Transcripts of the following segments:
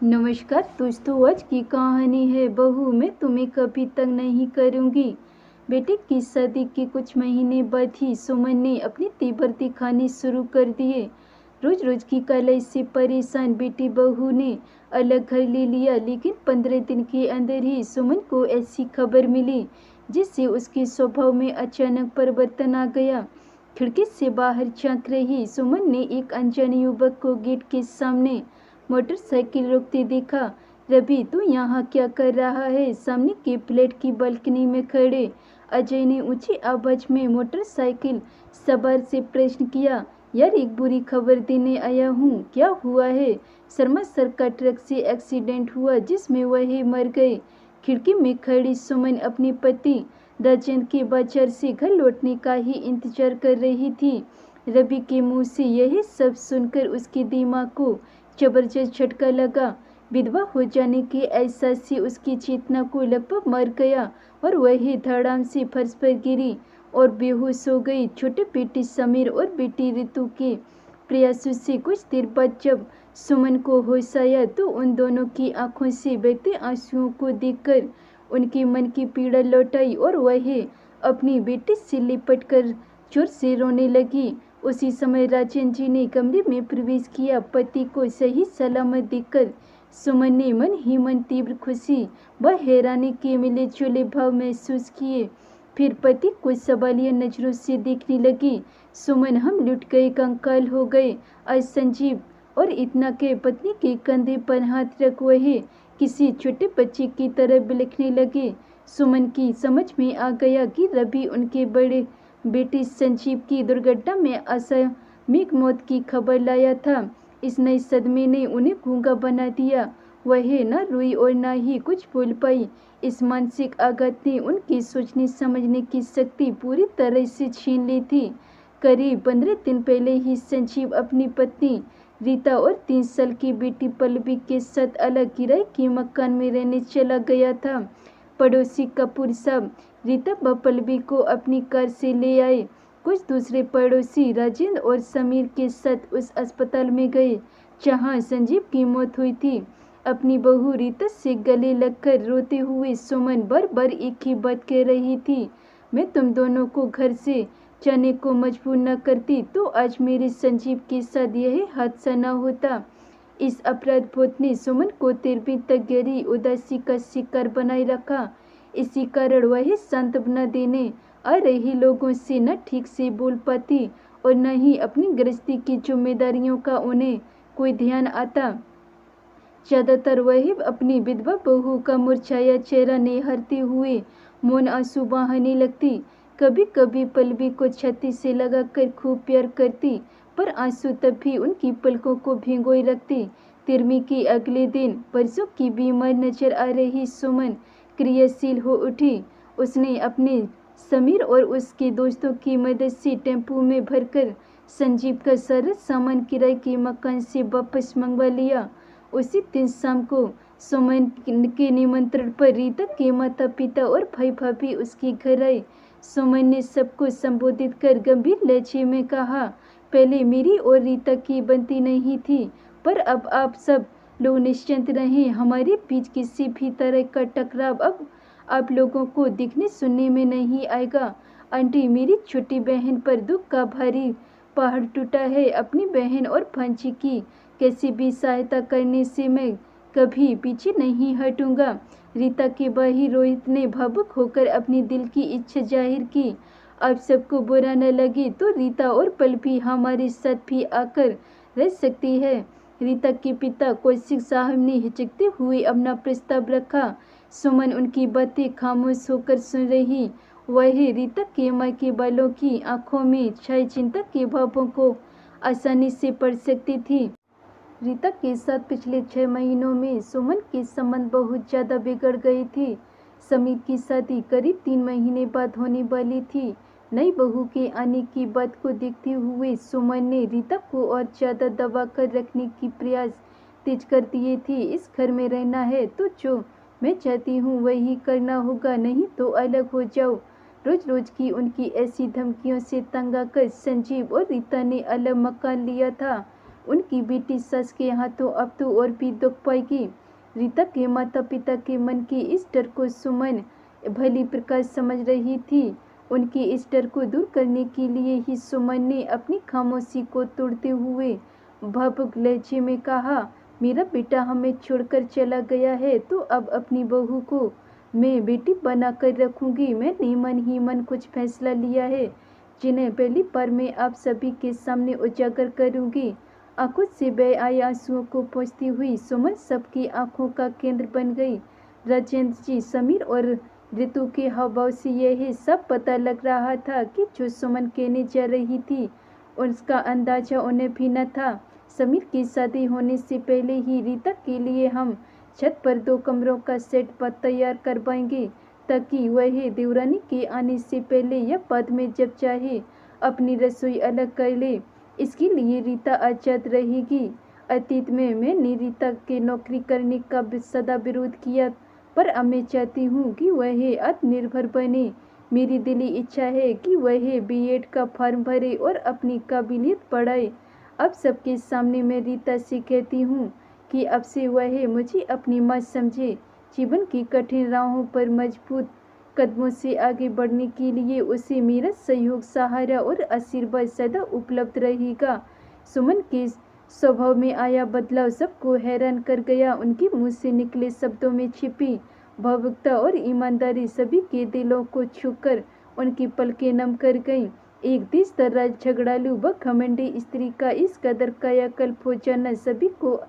नमस्कार दोस्तों, आज की कहानी है बहू मैं तुम्हें कभी तंग नहीं करूंगी। बेटे की शादी के कुछ महीने बाद ही सुमन ने अपनी तीव्रती खानी शुरू कर दिए। रोज रोज की कलाई से परेशान बेटी बहू ने अलग घर ले लिया, लेकिन 15 दिन के अंदर ही सुमन को ऐसी खबर मिली जिससे उसके स्वभाव में अचानक परिवर्तन आ गया। खिड़की से बाहर झांक रही सुमन ने एक अनजान युवक को गेट के सामने मोटरसाइकिल रोकते देखा। रवि, तू यहाँ क्या कर रहा है? सामने के फ्लैट की बालकनी में खड़े अजय ने ऊंची आवाज में मोटरसाइकिल सवार से प्रश्न किया। यार, एक बुरी खबर देने आया हूँ। क्या हुआ है? शर्मा सर का ट्रक से एक्सीडेंट हुआ जिसमें वह मर गए। खिड़की में खड़ी सुमन अपने पति राजेंद्र के बाजार से घर लौटने का ही इंतजार कर रही थी। रवि के मुंह से यही सब सुनकर उसके दिमाग को जबरदस्त झटका लगा। विधवा हो जाने के एहसास से उसकी चेतना को लगभग मर गया और वह धड़ाम से फर्श पर गिरी और बेहोश हो गई। छोटे बेटे समीर और बेटी ऋतु के प्रयासों से कुछ देर बाद जब सुमन को होश आया तो उन दोनों की आंखों से बहते आंसुओं को देखकर उनके मन की पीड़ा लौट आई और वह अपनी बेटी से लिपट कर जोर से रोने लगी। उसी समय राजेंद्र जी ने कमरे में प्रवेश किया। पति को सही सलामत देखकर सुमन ने मन ही मन तीव्र खुशी व हैरानी के मिले जुले भाव महसूस किए। फिर पति को सवालिया नजरों से देखने लगी। सुमन, हम लुट गए, कंकाल हो गए। आज संजीव और इतना के पत्नी के कंधे पर हाथ रख वह किसी छोटे बच्चे की तरह बिलखने लगे। सुमन की समझ में आ गया कि रवि उनके बड़े बेटे संजीव की दुर्घटना में असामयिक मौत की खबर लाया था। इस नए सदमे ने उन्हें गूंगा बना दिया। वह न रोई और न ही कुछ बोल पाई। इस मानसिक आघात ने उनकी सोचने समझने की शक्ति पूरी तरह से छीन ली थी। करीब 15 दिन पहले ही संजीव अपनी पत्नी रीता और 3 साल की बेटी पल्लवी के साथ अलग किराए के मकान में रहने चला गया था। पड़ोसी कपूर साहब रीता व पल्लवी को अपनी कार से ले आए। कुछ दूसरे पड़ोसी राजेंद्र और समीर के साथ उस अस्पताल में गए जहां संजीव की मौत हुई थी। अपनी बहू रीता से गले लगकर रोते हुए सुमन बार बार एक ही बात कह रही थी, मैं तुम दोनों को घर से जाने को मजबूर न करती तो आज मेरे संजीव के साथ यह हादसा न होता। इस अपराध बोध ने सुमन को देर तक गहरी उदासी का शिकार बनाए रखा। इसी कारण वह सांत्वना देने आ रही लोगों से न ठीक से बोल पाती और न ही अपनी गृहस्थी की जिम्मेदारियों का उन्हें कोई ध्यान आता। ज्यादातर वह अपनी विधवा बहू का मुरझाया चेहरा निहारते हुए मौन आंसू बहाने लगती। कभी कभी पल्लवी को छाती से लगाकर खूब प्यार करती, पर आंसू तब भी उनकी पलकों को भिगोए रखती। तिरमी के अगले दिन बरसों की बीमार नजर आ रही सुमन क्रियाशील हो उठी। उसने अपने समीर और उसके दोस्तों की मदद से टेम्पो में भरकर संजीव का सारा सामान किराए के मकान से वापस मंगवा लिया। उसी दिन शाम को सुमन के निमंत्रण पर रीता के माता पिता और भाई भाभी उसके घर आए। सुमन ने सबको संबोधित कर गंभीर लहजे में कहा, पहले मेरी और रीता की बनती नहीं थी, पर अब आप सब लोग निश्चिंत रहें, हमारे बीच किसी भी तरह का टकराव अब आप लोगों को दिखने सुनने में नहीं आएगा। आंटी, मेरी छोटी बहन पर दुख का भारी पहाड़ टूटा है। अपनी बहन और भांजी की कैसी भी सहायता करने से मैं कभी पीछे नहीं हटूंगा। रीता के भाई रोहित ने भावुक होकर अपनी दिल की इच्छा जाहिर की। आप सबको बुरा न लगे तो रीता और पल्लवी हमारे साथ भी आकर रह सकती है। रीता के पिता कौशिक साहब ने हिचकते हुए अपना प्रस्ताव रखा। सुमन उनकी बातें खामोश होकर सुन रही। वह रीता के मायके वालों की आंखों में छाए चिंता के भावों को आसानी से पढ़ सकती थी। रीता के साथ पिछले 6 महीनों में सुमन के संबंध बहुत ज्यादा बिगड़ गए थे। समीर की शादी करीब 3 महीने बाद होने वाली थी। नई बहू के आने की बात को देखते हुए सुमन ने रीता को और ज्यादा दबा कर रखने की प्रयास तेज कर दिए थे। इस घर में रहना है तो जो मैं चाहती हूँ वही करना होगा, नहीं तो अलग हो जाओ। रोज रोज की उनकी ऐसी धमकियों से तंग आकर संजीव और रीता ने अलग मकान लिया था। उनकी बेटी सस के हाथों अब तो और भी दुख पाएगी। रीता के माता पिता के मन की इस डर को सुमन भली प्रकार समझ रही थी। उनके इस डर को दूर करने के लिए ही सुमन ने अपनी खामोशी को तोड़ते हुए भावुक लहजे में कहा, मेरा बेटा हमें छोड़कर चला गया है तो अब अपनी बहू को मैं बेटी बना कर रखूंगी। मैंने मन ही मन कुछ फैसला लिया है जिन्हें पहली बार मैं आप सभी के सामने उजागर करूंगी। आंखों से बह आए आंसुओं को पोंछती हुई सुमन सबकी आंखों का केंद्र बन गई। राजेंद्र जी, समीर और ऋतु के हावभाव से यह सब पता लग रहा था कि जो सुमन कहने जा रही थी उसका अंदाजा उन्हें भी न था। समीर की शादी होने से पहले ही रीता के लिए हम छत पर 2 कमरों का सेट तैयार करवाएंगे ताकि वह देवरानी के आने से पहले या बाद में जब चाहे अपनी रसोई अलग कर ले। इसके लिए रीता आजाद रहेगी। अतीत में मैंने रीता के नौकरी करने का सदा विरोध किया, पर अब मैं चाहती हूँ कि वह आत्मनिर्भर बने। मेरी दिली इच्छा है कि वह बीएड का फॉर्म भरे और अपनी काबिलियत बढ़ाए। अब सबके सामने मैं रीता से कहती हूँ कि अब से वह मुझे अपनी माँ समझे। जीवन की कठिन राहों पर मजबूत कदमों से आगे बढ़ने के लिए उसे मेरा सहयोग, सहारा और आशीर्वाद सदा उपलब्ध रहेगा। सुमन के स्वभाव में आया बदलाव सबको हैरान कर गया। उनके मुंह से निकले शब्दों में छिपी भावुकता और ईमानदारी सभी के दिलों को छूकर उनकी पलकें नम कर गईं। एक तेज तर्रार, झगड़ालू व घमंडी स्त्री का इस कदर कायाकल्प हो जाना सभी को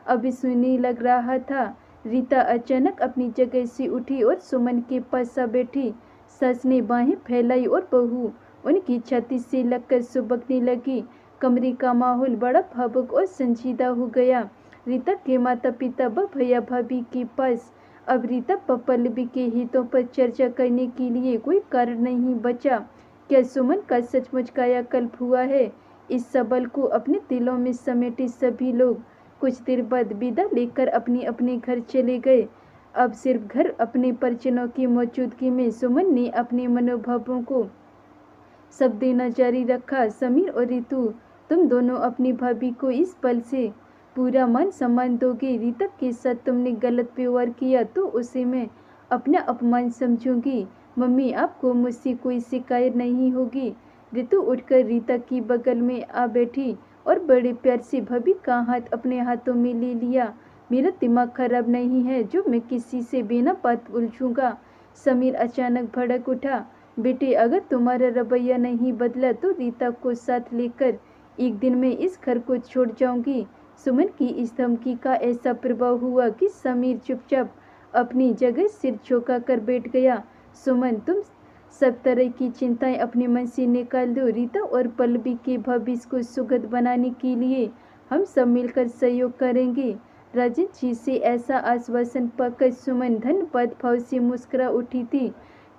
अविश्वसनीय लग रहा था। रीता अचानक अपनी जगह से उठी और सुमन के पास आ बैठी। सस ने बाहें फैलाई और बहू उनकी छाती से लगकर सुबकने लगी। कमरे का माहौल बड़ा भावुक और संजीदा हो गया। रीता के माता पिता व भैया भाभी के पास अब रीता व पल्लवी के हितों पर चर्चा करने के लिए कोई कारण नहीं बचा। क्या सुमन का सचमुच कायाकल्प हुआ है? इस सवाल को अपने दिलों में समेटे सभी लोग कुछ देर बाद विदा लेकर अपने अपने घर चले गए। अब सिर्फ घर अपने परिजनों की मौजूदगी में सुमन ने अपने मनोभावों को सब देना जारी रखा। समीर और ऋतु, तुम दोनों अपनी भाभी को इस पल से पूरा मान सम्मान दोगे। रीता के साथ तुमने गलत व्यवहार किया तो उसे मैं अपना अपमान समझूंगी। मम्मी, आपको मुझसे कोई शिकायत नहीं होगी। ऋतु उठकर रीता की बगल में आ बैठी और बड़े प्यार से भाभी का हाथ अपने हाथों में ले लिया। मेरा दिमाग खराब नहीं है जो मैं किसी से बिना बात उलझूंगा। समीर अचानक भड़क उठा। बेटे, अगर तुम्हारा रवैया नहीं बदला तो रीता को साथ लेकर एक दिन में इस घर को छोड़ जाऊंगी। सुमन की इस धमकी का ऐसा प्रभाव हुआ कि समीर चुपचाप अपनी जगह सिर झुका कर बैठ गया। सुमन, तुम सब तरह की चिंताएं अपने मन से निकाल दो। रीता और पल्लवी के भविष्य को सुखद बनाने के लिए हम सब मिलकर सहयोग करेंगे। राजेंद्र जी से ऐसा आश्वासन पाकर सुमन धन्यवाद भाव से मुस्कुरा उठी थी।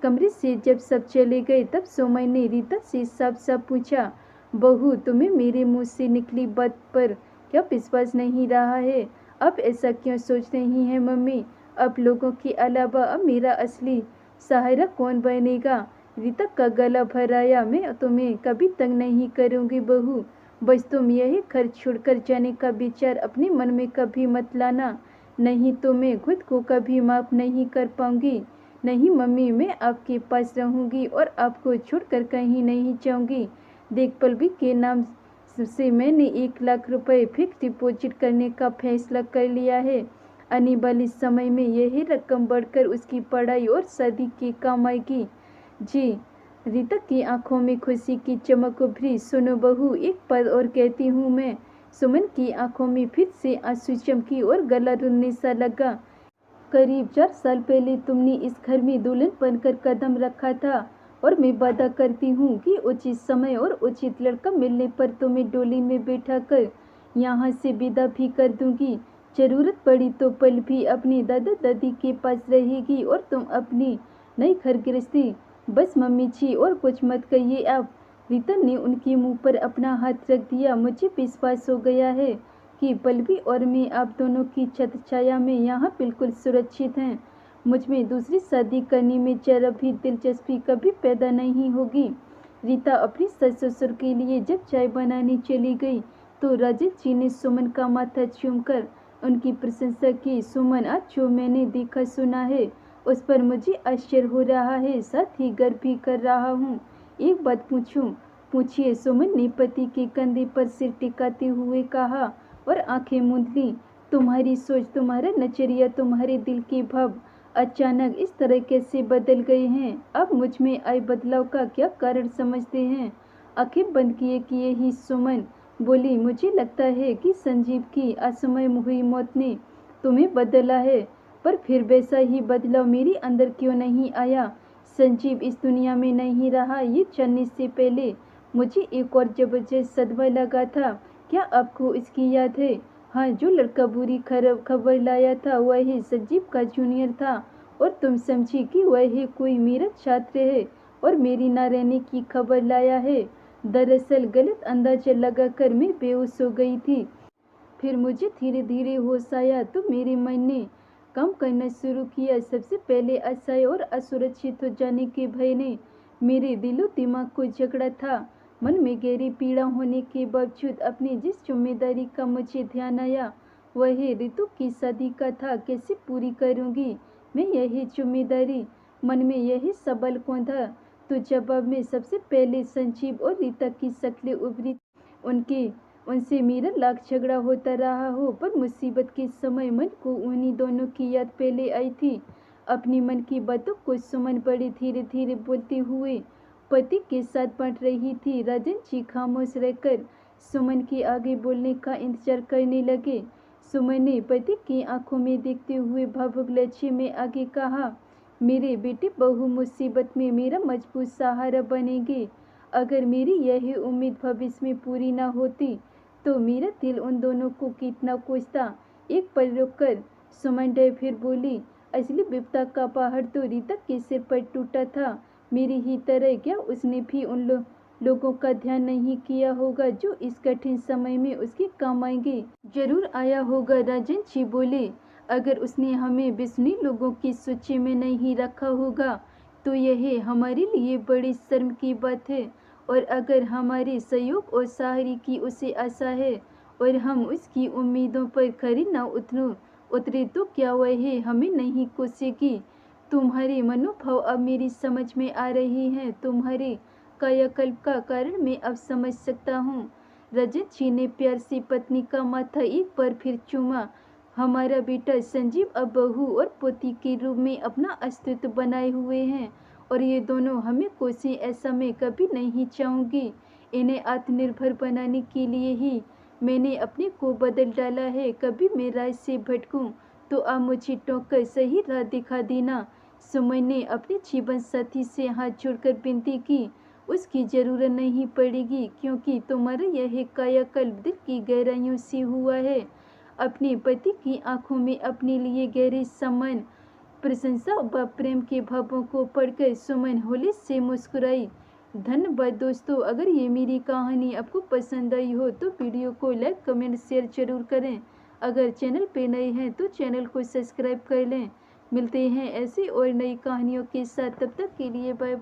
कमरे से जब सब चले गए तब सुमन ने रीता से साफ साफ पूछा, बहू, तुम्हें मेरे मुंह से निकली बात पर क्या विश्वास नहीं रहा है? अब ऐसा क्यों सोच रही हैं मम्मी? अब लोगों के अलावा अब मेरा असली सहारा कौन बनेगा? रीता का गला भराया। मैं तुम्हें कभी तंग नहीं करूंगी बहू। बस तुम यही घर छोड़कर जाने का विचार अपने मन में कभी मत लाना, नहीं तो मैं खुद को कभी माफ नहीं कर पाऊंगी। नहीं मम्मी, मैं आपके पास रहूंगी और आपको छोड़कर कहीं नहीं जाऊंगी। देख, पल्लवी के नाम से मैंने 1 लाख रुपए फिक्स डिपॉजिट करने का फैसला कर लिया है। आने वाले समय में यही रकम बढ़कर उसकी पढ़ाई और शादी के काम आएगी। जी। रीता की आंखों में खुशी की चमक उभरी। सुनो बहू, एक बात और कहती हूँ मैं। सुमन की आंखों में फिर से आंसू चमकी और गला रुनने सा लगा। करीब 4 साल पहले तुमने इस घर में दुल्हन बनकर कदम रखा था और मैं वादा करती हूँ कि उचित समय और उचित लड़का मिलने पर तुम्हें डोली में बैठा कर यहाँ से विदा भी कर दूंगी। जरूरत पड़ी तो पल भी अपनी दादा दादी के पास रहेगी और तुम अपनी नई घर गृहस्थी। बस मम्मी जी, और कुछ मत कहिए आप। रीता ने उनके मुंह पर अपना हाथ रख दिया। मुझे विश्वास हो गया है कि पल्लवी और मैं आप दोनों की छत छाया में यहाँ बिल्कुल सुरक्षित हैं। मुझ में दूसरी शादी करने में जरा भी दिलचस्पी कभी पैदा नहीं होगी। रीता अपनी सस ससुर के लिए जब चाय बनाने चली गई तो राजेश जी ने सुमन का माथा चूमकर उनकी प्रशंसा की। सुमन, आज जो मैंने देखा सुना है उस पर मुझे आश्चर्य हो रहा है, साथ ही गर्व भी कर रहा हूँ। एक बात पूछूं? पूछिए, सुमन ने पति के कंधे पर सिर टिकाते हुए कहा और आंखें मूंद ली। तुम्हारी सोच, तुम्हारा नजरिया, तुम्हारे दिल के भाव अचानक इस तरह कैसे बदल गए हैं? अब मुझ में आए बदलाव का क्या कारण समझते हैं? आंखें बंद किए ही सुमन बोली, मुझे लगता है कि संजीव की असमय हुई मौत ने तुम्हें बदला है, पर फिर वैसा ही बदलाव मेरे अंदर क्यों नहीं आया? संजीव इस दुनिया में नहीं रहा, ये जानने से पहले मुझे एक और जबरदस्त सदमा लगा था। क्या आपको इसकी याद है? हाँ, जो लड़का बुरी खबर लाया था वह संजीव का जूनियर था, और तुम समझी कि वह कोई मेरा छात्र है और मेरी ना रहने की खबर लाया है। दरअसल गलत अंदाजा लगाकर मैं बेहोश हो गई थी। फिर मुझे धीरे धीरे होश आया तो मेरे मन ने काम करना शुरू किया। सबसे पहले असहाय और असुरक्षित हो जाने के भय ने मेरे दिलो दिमाग को जकड़ा था। मन में गहरी पीड़ा होने के बावजूद अपनी जिस जिम्मेदारी का मुझे ध्यान आया वह ऋतु की शादी का था। कैसे पूरी करूंगी मैं यही जिम्मेदारी? मन में यही सवाल कौंधा तो जवाब में सबसे पहले संजीव और रीता की शक्लें उभरी। उनसे मेरा लाख झगड़ा होता रहा हो, पर मुसीबत के समय मन को उन्हीं दोनों की याद पहले आई थी। अपनी मन की बातों को सुमन बड़ी धीरे धीरे बोलते हुए पति के साथ बांट रही थी। राजन जी खामोश रहकर सुमन के आगे बोलने का इंतजार करने लगे। सुमन ने पति की आंखों में देखते हुए भावुक लहजे में आगे कहा, मेरे बेटे बहू मुसीबत में मेरा मजबूत सहारा बनेंगे। अगर मेरी यही उम्मीद भविष्य में पूरी ना होती तो मेरा दिल उन दोनों को कितना कोसता। एक पल रुककर सुमन डर फिर बोली, असली विपदा का पहाड़ तो रीता के सिर पर टूटा था। मेरी ही तरह क्या उसने भी उन लोगों का ध्यान नहीं किया होगा जो इस कठिन समय में उसके काम आएंगे? जरूर आया होगा, राजन जी बोले। अगर उसने हमें बिस्नी लोगों की सूची में नहीं रखा होगा तो यह हमारे लिए बड़ी शर्म की बात है। और अगर हमारे सहयोग और सहारे की उसे आशा है और हम उसकी उम्मीदों पर खरी न उतरे तो क्या वह हमें नहीं कोसेगी? तुम्हारे मनोभाव अब मेरी समझ में आ रहे हैं। तुम्हारे कायाकल्प का कारण मैं अब समझ सकता हूँ। रजत जी ने प्यार से पत्नी का माथा एक बार फिर चूमा। हमारा बेटा संजीव अब बहू और पोती के रूप में अपना अस्तित्व बनाए हुए हैं और ये दोनों हमें कोसे, ऐसा मैं कभी नहीं चाहूँगी। इन्हें आत्मनिर्भर बनाने के लिए ही मैंने अपने को बदल डाला है। कभी मैं राह से भटकूं तो आप मुझे टोककर सही राह दिखा देना। सुमन ने अपने जीवन साथी से हाथ जोड़कर विनती की, उसकी जरूरत नहीं पड़ेगी क्योंकि तुम्हारा यह कायाकल्प दिल की गहराइयों से हुआ है। अपने पति की आंखों में अपने लिए गहरे सम्मान, प्रशंसा व प्रेम के भावों को पढ़कर सुमन होली से मुस्कुराई। धन्यवाद दोस्तों। अगर ये मेरी कहानी आपको पसंद आई हो तो वीडियो को लाइक, कमेंट, शेयर जरूर करें। अगर चैनल पे नए हैं तो चैनल को सब्सक्राइब कर लें। मिलते हैं ऐसी और नई कहानियों के साथ, तब तक के लिए बाय बाय।